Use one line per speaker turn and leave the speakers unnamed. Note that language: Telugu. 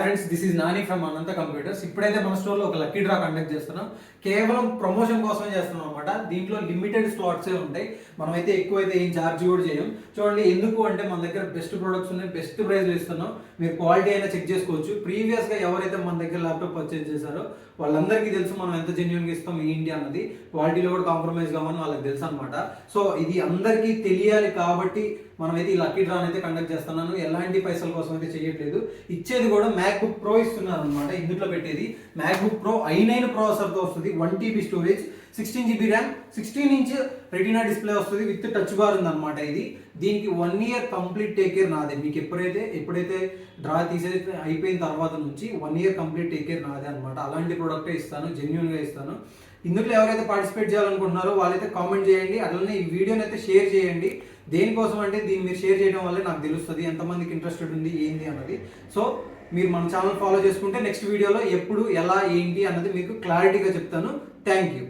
Friends, this is Nani from Anantha computers. ఇప్పుడైతే మన స్టోర్లో ఒక లక్కీ డ్రా కండక్ట్ చేస్తున్నాం. కేవలం ప్రమోషన్ కోసమే చేస్తున్నాం అనమాట. దీంట్లో లిమిటెడ్ స్లాట్సే ఉంటాయి. మనమైతే ఎక్కువైతే ఏం ఛార్జ్ కూడా చేయం. చూడండి, ఎందుకు అంటే మన దగ్గర బెస్ట్ ప్రొడక్ట్స్ ఉన్నాయి, బెస్ట్ ప్రైస్ ఇస్తున్నాం. మీరు క్వాలిటీ అయినా చెక్ చేసుకోవచ్చు. ప్రీవియస్గా ఎవరైతే మన దగ్గర ల్యాప్టాప్ పర్చేజ్ చేశారో వాళ్ళందరికీ తెలుసు మనం ఎంత జెన్యున్గా ఇస్తాం ఏంటి అన్నది. క్వాలిటీలో కూడా కాంప్రమైజ్ కావని వాళ్ళకి తెలుసు అనమాట. సో ఇది అందరికీ తెలియాలి కాబట్టి మనమైతే ఈ లక్కీ డ్రా అయితే కండక్ట్ చేస్తున్నాను. ఎలాంటి పైసల కోసం అయితే చేయట్లేదు. ఇచ్చేది కూడా మ్యాక్బుక్ ప్రో ఇస్తున్నారు అనమాట. ఇందులో పెట్టేది మ్యాక్బుక్ ప్రో i9 ప్రాసెసర్తో వస్తుంది. 1 TB storage, 16 GB RAM, 16 inch retina display వస్తుంది విత్ టచ్ బార్ ఉంది అనమాట. ఇది దీనికి 1 ఇయర్ కంప్లీట్ టేక్ కేర్ నాదే. మీకు ఎప్పుడైతే డ్రా తీసేది అయిపోయిన తర్వాత నుంచి 1 ఇయర్ కంప్లీట్ టేక్ కేర్ నాదే అనమాట. అలాంటి ప్రోడక్టే ఇస్తాను, జెన్యున్గా ఇస్తాను. ఇందులో ఎవరైతే పార్టిసిపేట్ చేయాలనుకుంటున్నారో వాళ్ళైతే కామెంట్ చేయండి. అట్లనే ఈ వీడియోని అయితే షేర్ చేయండి. దేనికోసం అంటే దీన్ని మీరు షేర్ చేయడం వల్లే నాకు తెలుస్తుంది ఎంతమందికి ఇంట్రెస్టెడ్ ఉంది ఏంటి అన్నది. సో మీరు మన ఛానల్ ఫాలో చేసుకుంటే నెక్స్ట్ వీడియోలో ఎప్పుడు ఎలా ఏంటి అన్నది మీకు క్లారిటీగా చెప్తాను. Thank you.